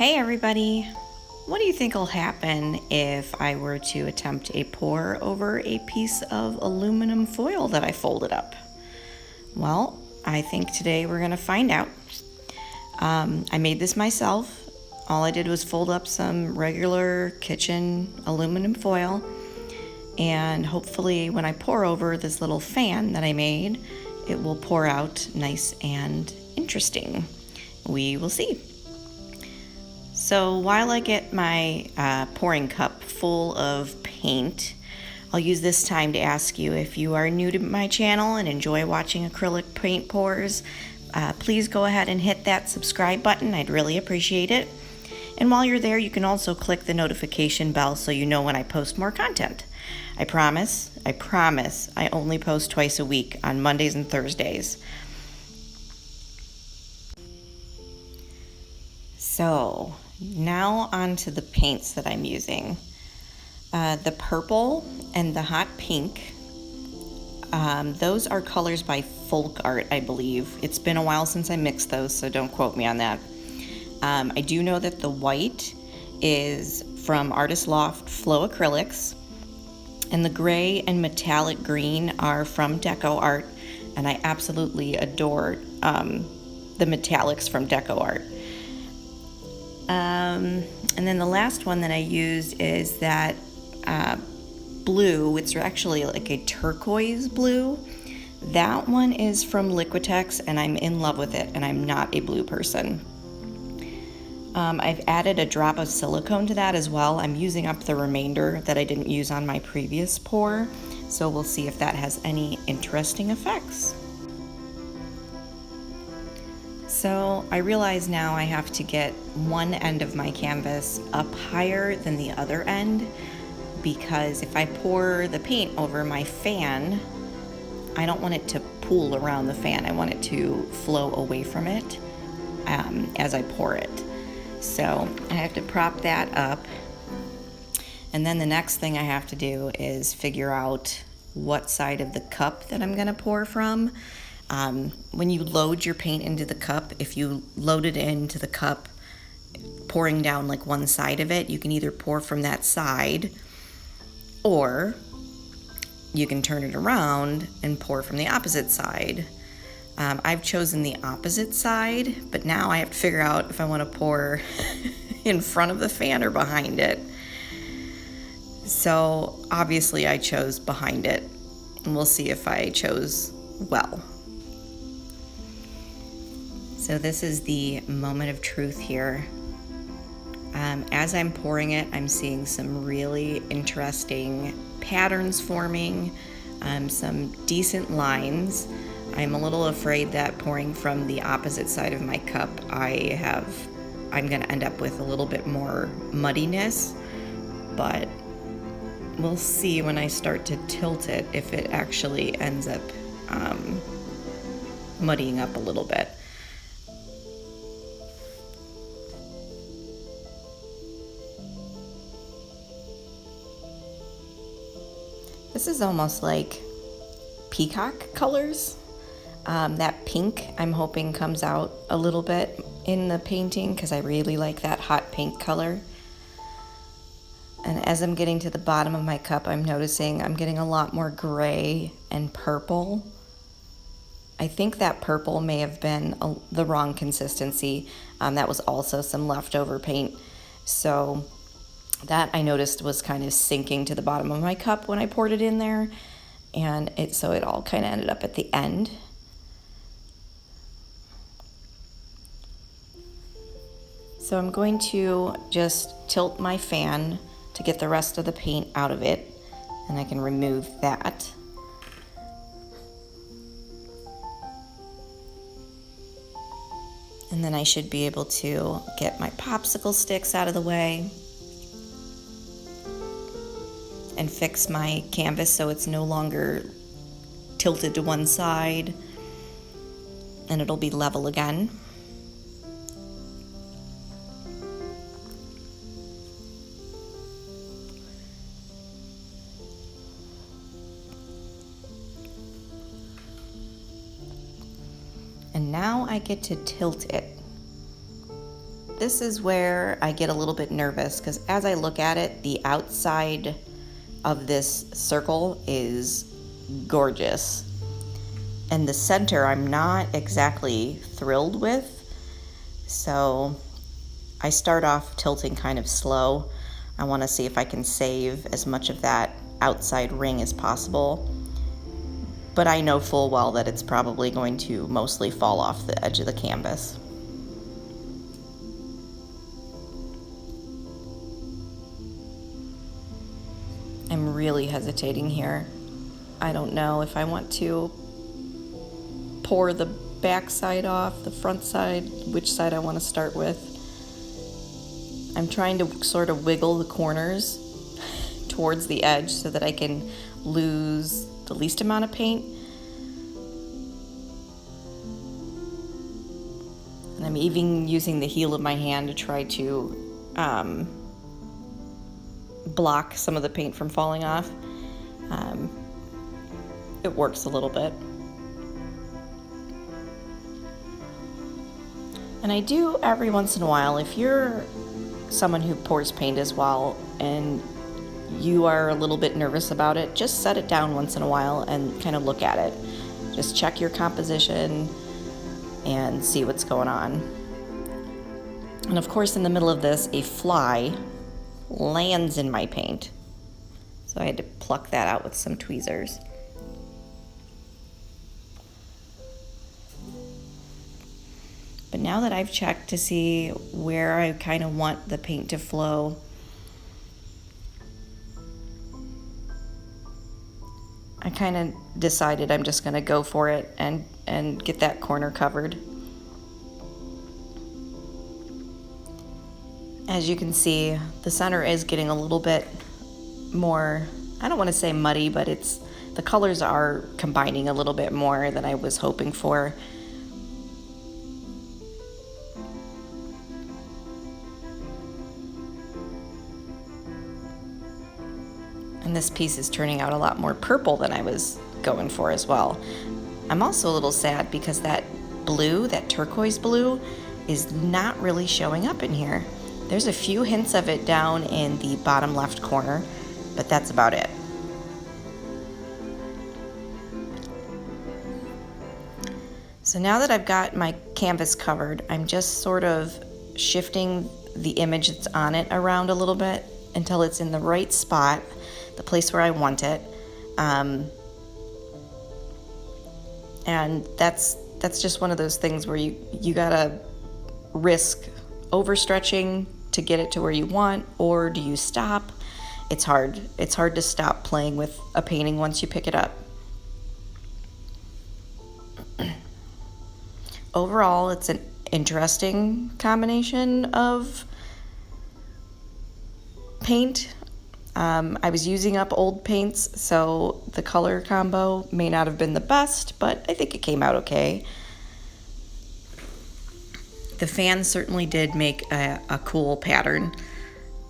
Hey everybody! What do you think will happen if I were to attempt a pour over a piece of aluminum foil that I folded up? Well, I think today we're going to find out. I made this myself. All I did was fold up some regular kitchen aluminum foil, and hopefully when I pour over this little fan that I made, it will pour out nice and interesting. We will see. So while I get my pouring cup full of paint, I'll use this time to ask you, if you are new to my channel and enjoy watching acrylic paint pours, please go ahead and hit that subscribe button. I'd really appreciate it. And while you're there, you can also click the notification bell so you know when I post more content. I promise, I only post twice a week on Mondays and Thursdays. So now onto the paints that I'm using. The purple and the hot pink, those are colors by Folk Art, I believe. It's been a while since I mixed those, so don't quote me on that. I do know that the white is from Artist Loft Flow Acrylics, and the gray and metallic green are from Deco Art, and I absolutely adore the metallics from Deco Art. And then the last one that I used is that blue. It's actually like a turquoise blue. That one is from Liquitex, and I'm in love with it, and I'm not a blue person. I've added a drop of silicone to that as well. I'm using up the remainder that I didn't use on my previous pour, so we'll see if that has any interesting effects. So I realize now I have to get one end of my canvas up higher than the other end, because if I pour the paint over my fan, I don't want it to pool around the fan. I want it to flow away from it as I pour it. So I have to prop that up. And then the next thing I have to do is figure out what side of the cup that I'm gonna pour from. When you load your paint into the cup, if you load it into the cup pouring down like one side of it, you can either pour from that side, or you can turn it around and pour from the opposite side. I've chosen the opposite side, but now I have to figure out if I want to pour in front of the fan or behind it. So obviously I chose behind it, and we'll see if I chose well. So this is the moment of truth here. As I'm pouring it, I'm seeing some really interesting patterns forming, some decent lines. I'm a little afraid that pouring from the opposite side of my cup, I'm gonna end up with a little bit more muddiness, but we'll see when I start to tilt it if it actually ends up muddying up a little bit. This is almost like peacock colors. That pink, I'm hoping, comes out a little bit in the painting because I really like that hot pink color. And as I'm getting to the bottom of my cup, I'm noticing I'm getting a lot more gray and purple. I think that purple may have been the wrong consistency. That was also some leftover paint. So that I noticed was kind of sinking to the bottom of my cup when I poured it in there, and so it all kind of ended up at the end. So I'm going to just tilt my fan to get the rest of the paint out of it, and I can remove that. And then I should be able to get my popsicle sticks out of the way and fix my canvas so it's no longer tilted to one side, and it'll be level again. And now I get to tilt it. this is where I get a little bit nervous, because as I look at it, the outside of this circle is gorgeous. And the center I'm not exactly thrilled with. So I start off tilting kind of slow. I want to see if I can save as much of that outside ring as possible. But I know full well that it's probably going to mostly fall off the edge of the canvas. I'm really hesitating here. I don't know if I want to pour the back side off, the front side, which side I want to start with. I'm trying to sort of wiggle the corners towards the edge so that I can lose the least amount of paint. And I'm even using the heel of my hand to try to block some of the paint from falling off. It works a little bit. And I do every once in a while, if you're someone who pours paint as well and you are a little bit nervous about it, just set it down once in a while and kind of look at it. Just check your composition and see what's going on. And of course, in the middle of this, a fly lands in my paint. So I had to pluck that out with some tweezers. But now that I've checked to see where I kind of want the paint to flow, I kind of decided I'm just going to go for it and get that corner covered. As you can see, the center is getting a little bit more, I don't want to say muddy, but the colors are combining a little bit more than I was hoping for. And this piece is turning out a lot more purple than I was going for as well. I'm also a little sad because that blue, that turquoise blue, is not really showing up in here. There's a few hints of it down in the bottom left corner, but that's about it. So now that I've got my canvas covered, I'm just sort of shifting the image that's on it around a little bit until it's in the right spot, the place where I want it. And that's just one of those things where you gotta risk overstretching to get it to where you want, or do you stop? It's hard to stop playing with a painting once you pick it up. Overall, it's an interesting combination of paint. I was using up old paints, so the color combo may not have been the best, but I think it came out okay. The fan certainly did make a cool pattern.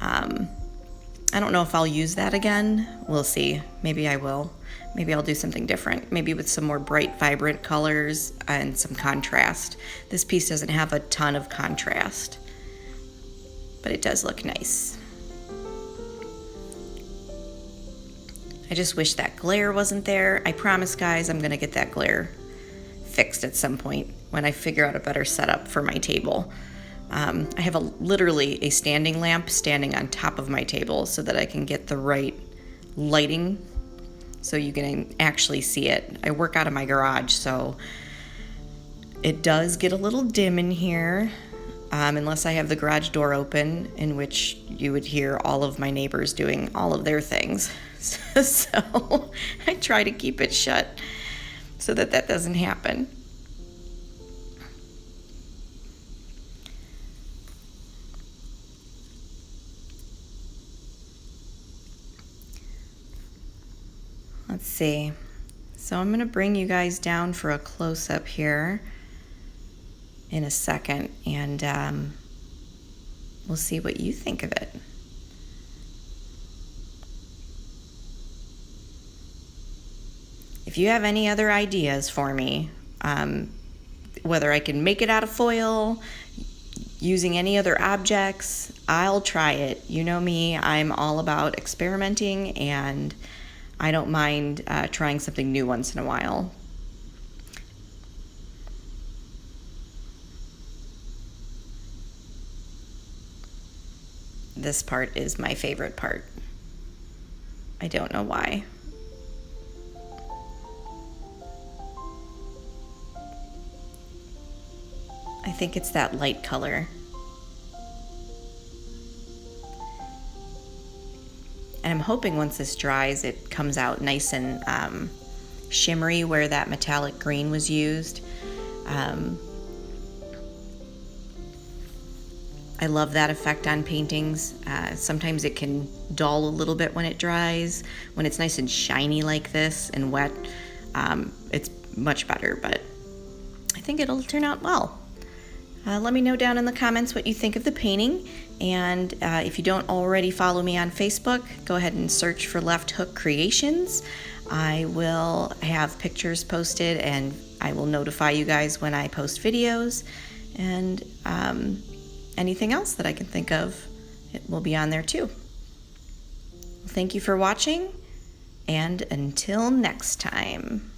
I don't know if I'll use that again. We'll see. Maybe I will. Maybe I'll do something different. Maybe with some more bright, vibrant colors and some contrast. This piece doesn't have a ton of contrast, but it does look nice. I just wish that glare wasn't there. I promise, guys, I'm gonna get that glare fixed at some point when I figure out a better setup for my table. I have literally a standing lamp standing on top of my table so that I can get the right lighting so you can actually see it. I work out of my garage, so it does get a little dim in here, unless I have the garage door open, in which you would hear all of my neighbors doing all of their things. So I try to keep it shut so that doesn't happen. Let's see. So I'm going to bring you guys down for a close-up here in a second, and we'll see what you think of it. If you have any other ideas for me, whether I can make it out of foil, using any other objects, I'll try it. You know me, I'm all about experimenting, and I don't mind trying something new once in a while. This part is my favorite part. I don't know why. I think it's that light color. And I'm hoping once this dries, it comes out nice and shimmery where that metallic green was used. I love that effect on paintings. Sometimes it can dull a little bit when it dries. When it's nice and shiny like this and wet, it's much better, but I think it'll turn out well. Let me know down in the comments what you think of the painting, and if you don't already follow me on Facebook, go ahead and search for Left Hook Creations. I will have pictures posted, and I will notify you guys when I post videos, and anything else that I can think of, it will be on there too. Thank you for watching, and until next time.